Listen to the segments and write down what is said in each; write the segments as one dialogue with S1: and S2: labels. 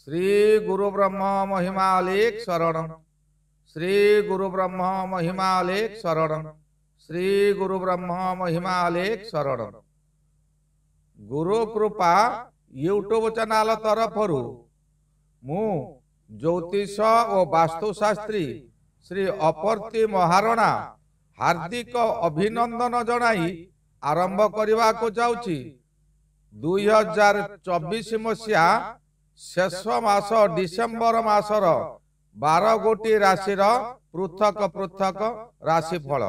S1: श्री गुरु ब्रह्म महिमालेख शरण। श्री गुरु ब्रह्म महिमालेख शरण। श्री गुरु ब्रह्म महिमालेख शरण। गुरु कृपा यूट्यूब चैनल तरफरु मु ज्योतिष और वास्तुशास्त्री श्री अपर्ति महारणा हार्दिक अभिनंदन जनाई आरंभ करने को जाऊँगी। 2024 मसीहा शेष मास डिसेम्बर मासर 12 गोटी राशि पृथक पृथक राशिफल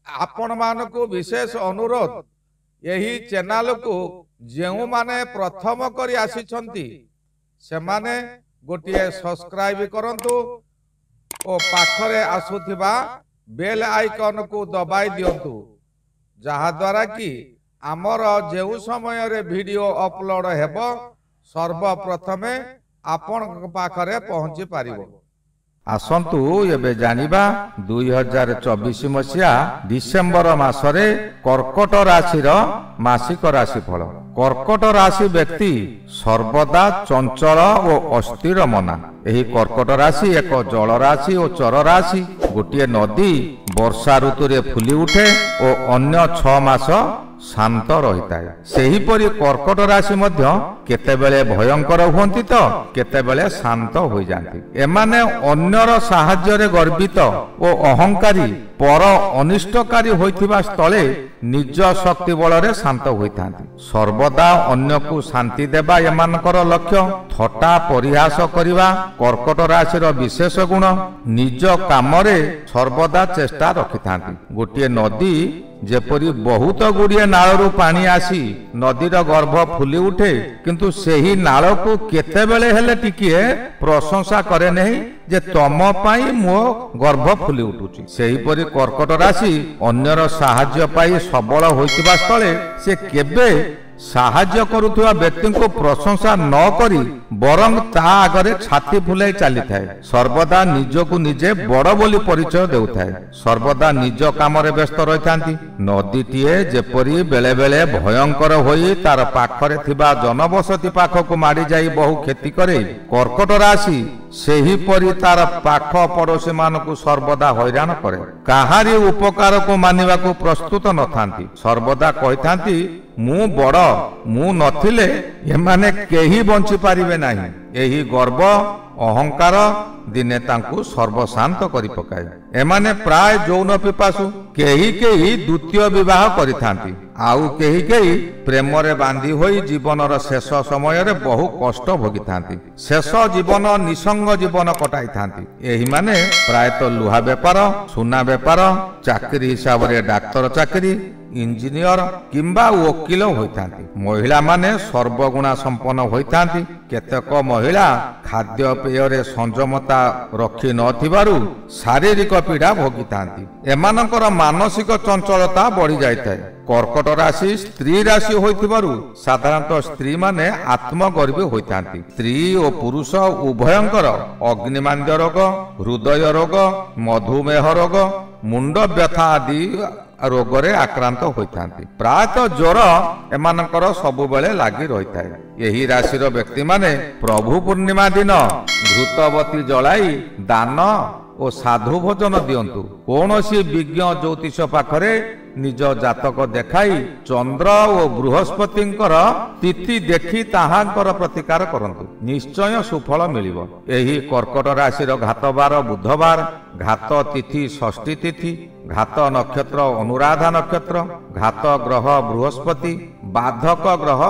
S1: आपण मानकु विशेष अनुरोध यही चैनल को जेउ माने प्रथम करी आसीछंती से माने गोटे सब्सक्राइब करंतु ओ पाखरे आसुथिबा बेल आइकन को दबाई दियंतु जहा द्वारा कि आमर जेउ समय रे वीडियो अपलोड हेबो सर्वप्रथमे आपण पाखरे पहुंची पारिबो।
S2: आसंतु एबे जानिबा 2024 मसीहा डिसेम्बर मासरे कर्कट राशि मासिक राशिफल। कर्कट राशि व्यक्ति सर्वदा चंचल और अस्थिर मना। एही कर्कट राशि एक जल राशि और चर राशि। गोटे नदी वर्षा ऋतु रे फुली उठे और अन्य 6 मास शांत रही है। सेहीपरि कर्कट राशि मध्य केतेबेले भयंकर हुअन्ति तो केतेबेले शांत हो जाती। एमाने अन्यर साहाय्य रे गर्वित और अहंकारी पर अनिष्टकारी होइथिबा स्थले निज शक्ति बल रे शांत होइथांती। सर्वदा अन्य को शांति देबा एमानकर लक्ष्य। थटा परिहास करिबा कर्कट राशि रो विशेष गुण। निज काम रे सर्वदा चेष्टा रखिथांती। गोटे नदी जेपरी बहुत गुड़िए नालू पानी आसी नदीर गर्भ फुली उठे किंतु सेही नाल को केतेबेले हेले टिकिए प्रशंसा करे नहीं जे तम पाई मो गर्भ फुली उठुची। सेहीपरि कर्कट राशि अन्यर साहाय्य पाई सबल होइतिबा स्थले से केबे साहाय्य करुथुवा व्यक्ति को प्रशंसा न करी बरंग ता आगरे छाती फुलाई चली थाए। सर्वदा निजको निजे बड़ बोली परिचय देउथाए। सर्वदा निज काम रे व्यस्त रही थांती। नदीटीए जेपरी बेले बेले भयंकर होई तार पाखरे थिबा जनबसती पाखको मारी जाई बहु खेती करे कर्कट राशि सेही परी तार पाख पड़ोशी मानकु सर्वदा हैरान करे। काहारी उपकार को मानिबा को प्रस्तुत न थांती। सर्वदा कहिथांती मु बड़ मु नथिले एमाने केही बंची पारिबे नाही। एही गर्व अहंकार दिने तांकु सर्वशांत करि पकाए। एमाने प्राय यौन पिपासु। केही केही द्वितीय विवाह करिथांती। आउ केही केही प्रेम रे बांधी होई जीवनर शेष समय रे बहु कष्ट भोगिथांती। शेष जीवन निसंग जीवन कटाई थांती। एही माने प्रायतः लुहा बेपार सुना बेपार चाकरी हिसाब रे डाक्टर चाकरी इंजीनियर किंबा वकील होइथांती। महिला माने सर्वगुणा संपन्न होइथांती। केतेक महिला खाद्य पेय रे संयमता रखी नथिबारु शारीरिक पीड़ा भोगिथांती। एमानकर मानसिक चंचलता बढ़ी जाइथाय। कर्कट राशि स्त्री राशि होइथिबारु साधारणतः स्त्री माने आत्मगर्भी होइथांती। स्त्री और पुरुष उभयंकर अग्निमांद्य रोग हृदय रोग मधुमेह रोग मुंड व्यथा आदि रोग रे आक्रांत होइथांती। प्रायतः ज्वर एमानकर सबु बेले लागी रहिथाय। एही राशिर व्यक्ति माने प्रभु पूर्णिमा दिन घृतवती जलाई दान और साधु भोजन दियंतु। कौनसी विज्ञ ज्योतिष पाखरे निज जातक देखाई चंद्र और बृहस्पतिंकर तिथि देखि ताहांकर प्रतिकार करंतु। निश्चय सुफल मिलिबो। एही कर्कट राशिर घातबार बुधवार घात तिथि षष्ठी तिथि घात नक्षत्र अनुराधा नक्षत्र घात ग्रह बृहस्पति बाधक ग्रह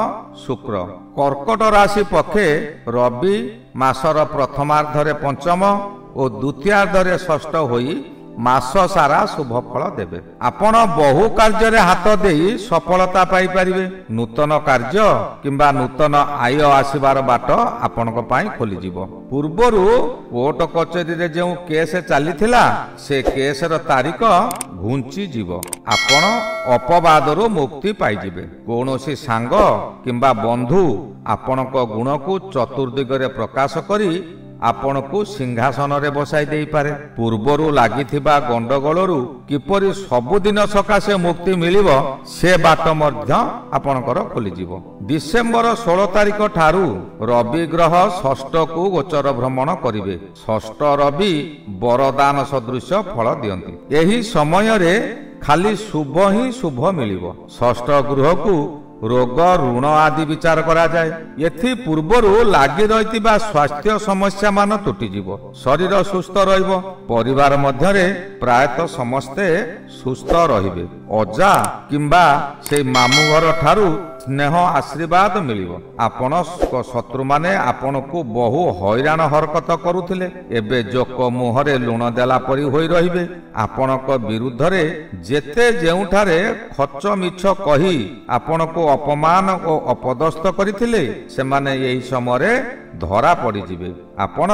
S2: शुक्र। कर्कट राशि पक्षे रवि मासर प्रथमार्धरे पंचम और द्वितीयार्धरे षष्ठ होई मास सारा शुभ फल देवे। आपण बहु कार्य हाथ दे सफलता पाई परिबे। नूतन कार्य किंबा नूतन आय आसीबार बाट आपण खोली जीवो। पूर्वरु कोर्ट कचेरी रे जो केस चली से केस रो तारीख घुंची जीव। आपण अपवादरू मुक्ति पाई जिवे। कोनोसी सांग किंबा बंधु आपण गुण को चतुर्दिगरे प्रकाश करी ଆପଣଙ୍କୁ ସିଂହାସନରେ ବସାଇ ଦେଇପାରେ। ପୂର୍ବରୁ ଲାଗିଥିବା ଗଣ୍ଡଗୋଳରୁ କିପରି ସବୁଦିନ ସକାଶେ ମୁକ୍ତି ମିଳିବ ସେ ବାଟ ମଧ୍ୟ ଆପଣଙ୍କର ଖୋଲିଯିବ। ଡିସେମ୍ବର 16 ତାରିଖ ଠାରୁ ରବି ଗ୍ରହ ଷଷ୍ଠକୁ ଗୋଚର ଭ୍ରମଣ କରିବେ। ଷଷ୍ଠ ରବି ବରଦାନ ସଦୃଶ ଫଳ ଦିଅନ୍ତି। ଏହି ସମୟରେ ଖାଲି ଶୁଭ ହିଁ ଶୁଭ ମିଳିବ। ଷଷ୍ଠ ଗୃହକୁ ରୋଗ ଋଣ ଆଦି ବିଚାର କରାଯାଏ। ଏଥି ପୂର୍ବରୁ ଲାଗି ରହିଥିବା ସ୍ୱାସ୍ଥ୍ୟ ସମସ୍ୟା ମାନ ତୁଟିଯିବ। ଶରୀର ସୁସ୍ଥ ରହିବ। ପରିବାର ମଧ୍ୟରେ ପ୍ରାୟତଃ ସମସ୍ତେ ସୁସ୍ଥ ରହିବେ। ଅଜା କିମ୍ବା ସେଇ ମାମୁଁ ଘର ଠାରୁ ସ୍ନେହ ଆଶୀର୍ବାଦ ମିଳିବ। ଆପଣଙ୍କ ଶତ୍ରୁମାନେ ଆପଣଙ୍କୁ ବହୁ ହଇରାଣ ହରକତ କରୁଥିଲେ, ଏବେ ଜୋକ ମୁହଁରେ ଲୁଣ ଦେଲା ପରି ହୋଇ ରହିବେ। ଆପଣଙ୍କ ବିରୁଦ୍ଧରେ ଯେତେ ଯେଉଁଠାରେ ଖଚ ମିଛ କହି ଆପଣଙ୍କୁ ଅପମାନ ଓ ଅପଦସ୍ଥ କରିଥିଲେ ସେମାନେ ଏହି ସମୟରେ ଧରା ପଡ଼ିଯିବେ। ଆପଣ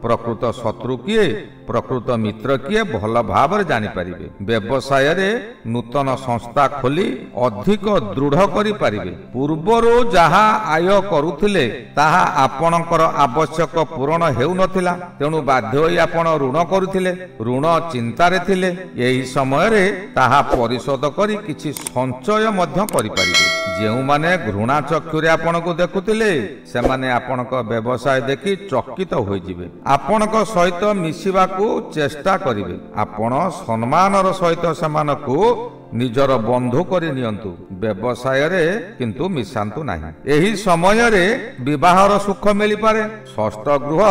S2: ପ୍ରକୃତ ଶତ୍ରୁ କିଏ ପ୍ରକୃତ ମିତ୍ର କିଏ ଭଲ ଭାବରେ ଜାଣିପାରିବେ। ବ୍ୟବସାୟରେ ନୂତନ ସଂସ୍ଥା ଖୋଲି ଅଧିକ ଦୃଢ଼ କରିପାରିବେ। ପୂର୍ବରୁ ଯାହା ଆୟ କରୁଥିଲେ ତାହା ଆପଣଙ୍କର ଆବଶ୍ୟକ ପୂରଣ ହେଉନଥିଲା, ତେଣୁ ବାଧ୍ୟ ହୋଇ ଆପଣ ଋଣ କରୁଥିଲେ, ଋଣ ଚିନ୍ତାରେ ଥିଲେ। ଏହି ସମୟରେ ତାହା ପରିଶୋଧ କରି କିଛି ସଞ୍ଚୟ ମଧ୍ୟ କରିପାରିବେ। ଯେଉଁମାନେ ଘୃଣା ଚକ୍ଷୁରେ ଆପଣଙ୍କୁ ଦେଖୁଥିଲେ ସେମାନେ ଆପଣଙ୍କ ବ୍ୟବସାୟ ଦେଖି ଚକିତ ହୋଇଯିବେ। ଆପଣଙ୍କ ସହିତ ମିଶିବାକୁ ଚେଷ୍ଟା କରିବେ। ଆପଣ ସମ୍ମାନର ସହିତ ସେମାନଙ୍କୁ ନିଜର ବନ୍ଧୁ କରି ନିଅନ୍ତୁ, ବ୍ୟବସାୟରେ କିନ୍ତୁ ମିଶାନ୍ତୁ ନାହିଁ। ଏହି ସମୟରେ ବିବାହର ସୁଖ ମିଳିପାରେ। ଷଷ୍ଠ ଗୃହ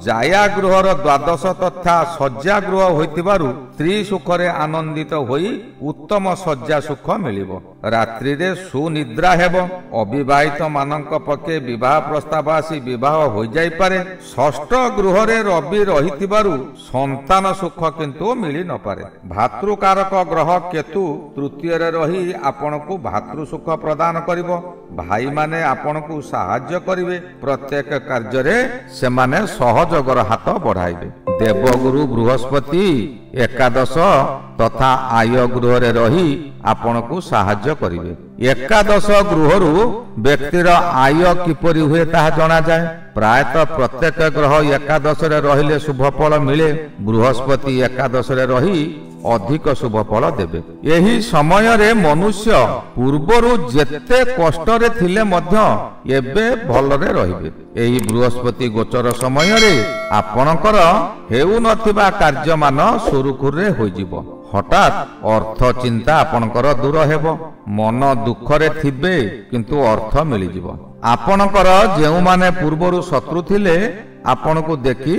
S2: ଜାୟା ଗୃହର ଦ୍ୱାଦଶ ତଥା ଶଯ୍ୟା ଗୃହ ହୋଇଥିବାରୁ ସ୍ତ୍ରୀ ସୁଖରେ ଆନନ୍ଦିତ ହୋଇ ଉତ୍ତମ ଶଯ୍ୟା ସୁଖ ମିଳିବ। ରାତ୍ରିରେ ସୁନିଦ୍ରା ହେବ। ଅବିବାହିତ ମାନଙ୍କ ପକ୍ଷେ ବିବାହ ପ୍ରସ୍ତାବ ଆସି ବିବାହ ହୋଇଯାଇପାରେ। ଷଷ୍ଠ ଗୃହରେ ରବି ରହିଥିବାରୁ ସନ୍ତାନ ସୁଖ କିନ୍ତୁ ମିଳି ନପାରେ। ଭାତୃକାରକ ଗ୍ରହ କେତୁ ତୃତୀୟରେ ରହି ଆପଣଙ୍କୁ ଭାତୃ ସୁଖ ପ୍ରଦାନ କରିବ। ଭାଇମାନେ ଆପଣଙ୍କୁ ସାହାଯ୍ୟ କରିବେ। ପ୍ରତ୍ୟେକ କାର୍ଯ୍ୟରେ ସେମାନେ ସହଯୋଗର ହାତ ବଢାଇବେ। ଦେବଗୁରୁ ବୃହସ୍ପତି ଏକାଦଶ ତଥା ଆୟ ଗୃହରେ ରହି ଆପଣଙ୍କୁ ସାହାଯ୍ୟ କରିବେ। ଏକାଦଶ ଗୃହରୁ ବ୍ୟକ୍ତିର ଆୟ କିପରି ହୁଏ ତାହା ଜଣାଯାଏ। ପ୍ରାୟତଃ ପ୍ରତ୍ୟେକ ଗ୍ରହ ଏକାଦଶରେ ରହିଲେ ଶୁଭ ଫଳ ମିଳେ। ବୃହସ୍ପତି ଏକାଦଶରେ ରହି ଅଧିକ ଶୁଭ ଫଳ ଦେବେ। ଏହି ସମୟରେ ମନୁଷ୍ୟ ପୂର୍ବରୁ ଯେତେ କଷ୍ଟରେ ଥିଲେ ମଧ୍ୟ ଏବେ ଭଲରେ ରହିବେ। ଏହି ବୃହସ୍ପତି ଗୋଚର ସମୟରେ ଆପଣଙ୍କର ହେଉନଥିବା କାର୍ଯ୍ୟମାନ ସୁରୁଖୁରୁରେ ହୋଇଯିବ। ହଠାତ୍ ଅର୍ଥ ଚିନ୍ତା ଆପଣଙ୍କର ଦୂର ହେବ। ମନ ଦୁଃଖରେ ଥିବେ କିନ୍ତୁ ଅର୍ଥ ମିଳିଯିବ। ଆପଣଙ୍କର ଯେଉଁମାନେ ପୂର୍ବରୁ ଶତ୍ରୁ ଥିଲେ ଆପଣଙ୍କୁ ଦେଖି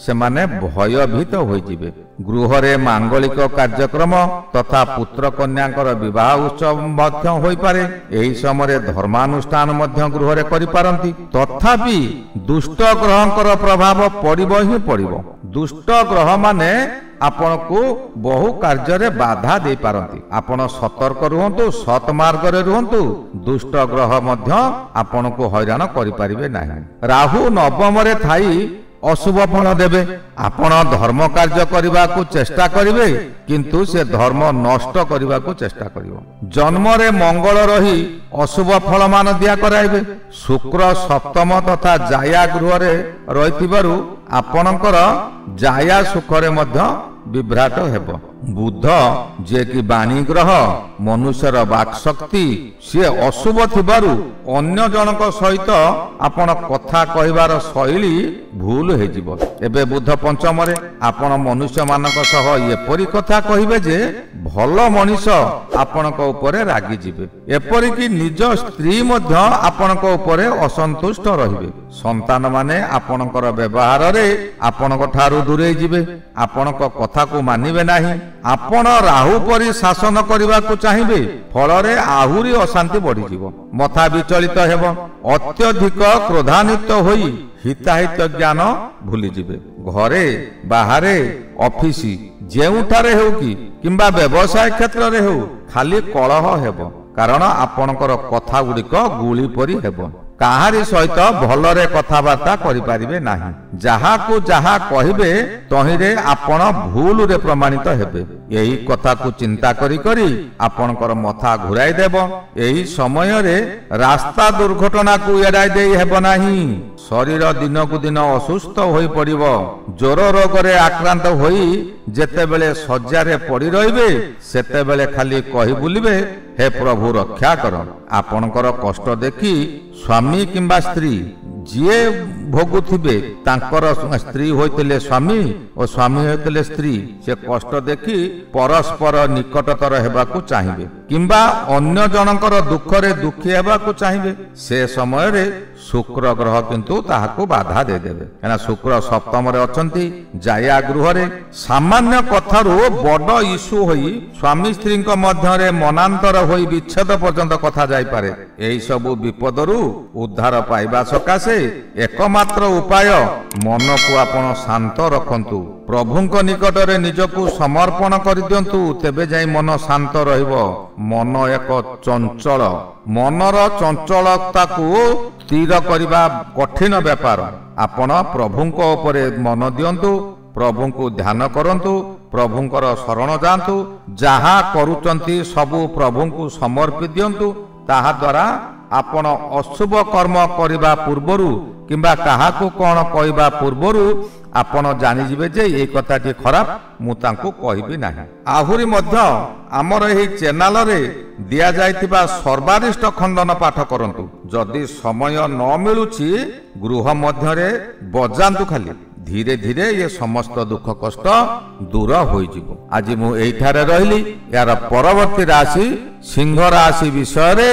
S2: ସେମାନେ ଭୟଭୀତ ହୋଇଯିବେ। ଗୃହରେ ମାଙ୍ଗଳିକ କାର୍ଯ୍ୟକ୍ରମ ତଥା ପୁତ୍ର କନ୍ୟାଙ୍କର ବିବାହ ଉତ୍ସବ ମଧ୍ୟ ହୋଇପାରେ। ଏହି ସମୟରେ ଧର୍ମାନୁଷ୍ଠାନ ମଧ୍ୟ ଗୃହରେ କରିପାରନ୍ତି। ତଥାପି ଦୁଷ୍ଟ ଗ୍ରହଙ୍କର ପ୍ରଭାବ ପଡ଼ିବ ହିଁ ପଡ଼ିବ। ଦୁଷ୍ଟ ଗ୍ରହମାନେ ଆପଣଙ୍କୁ ବହୁ କାର୍ଯ୍ୟରେ ବାଧା ଦେଇପାରନ୍ତି। ଆପଣ ସତର୍କ ରୁହନ୍ତୁ, ସତ୍ ମାର୍ଗରେ ରୁହନ୍ତୁ। ଦୁଷ୍ଟ ଗ୍ରହ ମଧ୍ୟ ଆପଣଙ୍କୁ ହଇରାଣ କରିପାରିବେ ନାହିଁ। ରାହୁ ନବମରେ ଥାଇ ଅଶୁଭ ଫଳ ଦେବେ। ଆପଣ ଧର୍ମ କାର୍ଯ୍ୟ କରିବାକୁ ଚେଷ୍ଟା କରିବେ କିନ୍ତୁ ସେ ଧର୍ମ ନଷ୍ଟ କରିବାକୁ ଚେଷ୍ଟା କରିବ। ଜନ୍ମରେ ମଙ୍ଗଳ ରହି ଅଶୁଭ ଫଳ ମାନ ଦିଆ କରାଇବେ। ଶୁକ୍ର ସପ୍ତମ ତଥା ଜାୟା ଗୃହରେ ରହିଥିବାରୁ ଆପଣଙ୍କର ଜାୟା ସୁଖରେ ମଧ୍ୟ ବିଭ୍ରାଟ ହେବ। ବୁଧ ଯିଏକି ବାଣୀ ଗ୍ରହ, ମନୁଷ୍ୟର ବାକ୍ ଶକ୍ତି, ସିଏ ଅଶୁଭ ଥିବାରୁ ଅନ୍ୟ ଜଣଙ୍କ ସହିତ ଆପଣ କଥା କହିବାର ଶୈଳୀ ଭୁଲ ହେଇଯିବ। ଏବେ ବୁଧ ପଞ୍ଚମରେ ଆପଣ ମନୁଷ୍ୟ ମାନଙ୍କ ସହ ଏପରି କଥା କହିବେ ଯେ ଭଲ ମଣିଷ ଆପଣଙ୍କ ଉପରେ ରାଗିଯିବେ। ଏପରିକି ନିଜ ସ୍ତ୍ରୀ ମଧ୍ୟ ଆପଣଙ୍କ ଉପରେ ଅସନ୍ତୁଷ୍ଟ ରହିବେ। ସନ୍ତାନ ମାନେ ଆପଣଙ୍କର ବ୍ୟବହାରରେ ଆପଣଙ୍କ ଠାରୁ ଦୂରେଇ ଯିବେ। ଆପଣଙ୍କ କଥାକୁ ମାନିବେ ନାହିଁ। ଆପଣ ରାହୁ ପରି ଶାସନ କରିବାକୁ ଚାହିଁବେ, ଫଳରେ ଆହୁରି ଅଶାନ୍ତି ବଢିଯିବ। ମଥା ବିଚଳିତ ହେବ। ଅତ୍ୟଧିକ କ୍ରୋଧାନ୍ୱିତ ହୋଇ ହିତାହିତ ଜ୍ଞାନ ଭୁଲିଯିବେ। ଘରେ ବାହାରେ ଅଫିସ ଯେଉଁଠାରେ ହେଉ କିମ୍ବା ବ୍ୟବସାୟ କ୍ଷେତ୍ରରେ ହେଉ ଖାଲି କଳହ ହେବ, କାରଣ ଆପଣଙ୍କର କଥା ଗୁଡ଼ିକ ଗୁଳି ପରି ହେବ। କାହାରି ସହିତ ଭଲରେ କଥାବାର୍ତ୍ତା କରିପାରିବେ ନାହିଁ। ଯାହାକୁ ଯାହା କହିବେ ତହିଁରେ ଆପଣ ଭୁଲରେ ପ୍ରମାଣିତ ହେବେ। ଏହି କଥାକୁ ଚିନ୍ତା କରି କରି ଆପଣଙ୍କର ମଥା ଘୁରାଇ ଦେବ। ଏହି ସମୟରେ ରାସ୍ତା ଦୁର୍ଘଟଣାକୁ ଏଡ଼ାଇ ଦେଇ ହେବ ନାହିଁ। ଶରୀର ଦିନକୁ ଦିନ ଅସୁସ୍ଥ ହୋଇ ପଡ଼ିବ। ଜ୍ୱର ରୋଗରେ ଆକ୍ରାନ୍ତ ହୋଇ ଯେତେବେଳେ ଶଯ୍ୟାରେ ପଡ଼ି ରହିବେ ସେତେବେଳେ ଖାଲି କହି ବୁଲିବେ, ହେ ପ୍ରଭୁ ରକ୍ଷା କର। ଆପଣଙ୍କର କଷ୍ଟ ଦେଖି ସ୍ୱାମୀ କିମ୍ବା ସ୍ତ୍ରୀ ଯିଏ ଭୋଗୁଥିବେ, ତାଙ୍କର ସ୍ତ୍ରୀ ହୋଇଥିଲେ ସ୍ୱାମୀ ଓ ସ୍ୱାମୀ ହୋଇଥିଲେ ସ୍ତ୍ରୀ, ସେ କଷ୍ଟ ଦେଖି ପରସ୍ପର ନିକଟତର ହେବାକୁ ଚାହିଁବେ କିମ୍ବା ଅନ୍ୟ ଜଣଙ୍କର ଦୁଃଖରେ ଦୁଃଖୀ ହେବାକୁ ଚାହିଁବେ। ସେ ସମୟରେ ଶୁକ୍ର ଗ୍ରହ କିନ୍ତୁ ତାହାକୁ ବାଧା ଦେଇଦେବେ, କାହିଁକିନା ଶୁକ୍ର ସପ୍ତମରେ ଅଛନ୍ତି ଜାୟା ଗୃହରେ। ସାମାନ୍ୟ କଥାରୁ ବଡ଼ ଇସ୍ୟୁ ହୋଇ ସ୍ୱାମୀ ସ୍ତ୍ରୀଙ୍କ ମଧ୍ୟରେ ମନାନ୍ତର ହୋଇ ବିଚ୍ଛେଦ ପର୍ଯ୍ୟନ୍ତ କଥା ଯାଇପାରେ। ଏହି ସବୁ ବିପଦରୁ ଉଦ୍ଧାର ପାଇବା ସକାଶେ ଏକମାତ୍ର ଉପାୟ, ମନକୁ ଆପଣ ଶାନ୍ତ ରଖନ୍ତୁ, ପ୍ରଭୁଙ୍କ ନିକଟରେ ନିଜକୁ ସମର୍ପଣ କରିଦିଅନ୍ତୁ, ତେବେ ଯାଇ ମନ ଶାନ୍ତ ରହିବ। ମନ ଏକ ଚଞ୍ଚଳ, ମନର ଚଞ୍ଚଳତାକୁ ସ୍ଥିର କରିବା କଠିନ ବ୍ୟାପାର। ଆପଣ ପ୍ରଭୁଙ୍କ ଉପରେ ମନ ଦିଅନ୍ତୁ, ପ୍ରଭୁଙ୍କୁ ଧ୍ୟାନ କରନ୍ତୁ, ପ୍ରଭୁଙ୍କର ଶରଣ ଯାଆନ୍ତୁ, ଯାହା କରୁଛନ୍ତି ସବୁ ପ୍ରଭୁଙ୍କୁ ସମର୍ପି ଦିଅନ୍ତୁ। ତାହା ଦ୍ୱାରା ଆପଣ ଅଶୁଭ କର୍ମ କରିବା ପୂର୍ବରୁ କିମ୍ବା କାହାକୁ କ'ଣ କହିବା ପୂର୍ବରୁ ଆପଣ ଜାଣିଯିବେ ଯେ ଏଇ କଥାଟି ଖରାପ, ମୁଁ ତାଙ୍କୁ କହିବି ନାହିଁ। ଆହୁରି ମଧ୍ୟ ଆମର ଏହି ଚ୍ୟାନେଲରେ ଦିଆଯାଇଥିବା ସର୍ବାରିଷ୍ଟ ଖଣ୍ଡନ ପାଠ କରନ୍ତୁ। ଯଦି ସମୟ ନ ମିଳୁଛି ଗୃହ ମଧ୍ୟରେ ବଜାନ୍ତୁ ଖାଲି, ଧୀରେ ଧୀରେ ଏ ସମସ୍ତ ଦୁଃଖ କଷ୍ଟ ଦୂର ହୋଇଯିବ। ଆଜି ମୁଁ ଏଇଠାରେ ରହିଲି। ଏହାର ପରବର୍ତ୍ତୀ ରାଶି ସିଂହ ରାଶି ବିଷୟରେ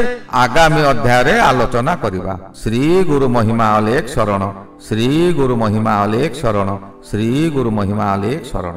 S2: ଆଗାମୀ ଅଧ୍ୟାୟରେ ଆଲୋଚନା କରିବା। ଶ୍ରୀ ଗୁରୁ ମହିମା ଅଲେଖ ଶରଣ, ଶ୍ରୀ ଗୁରୁ ମହିମା ଅଲେଖ ଶରଣ, ଶ୍ରୀ ଗୁରୁ ମହିମା ଅଲେଖ ଶରଣ।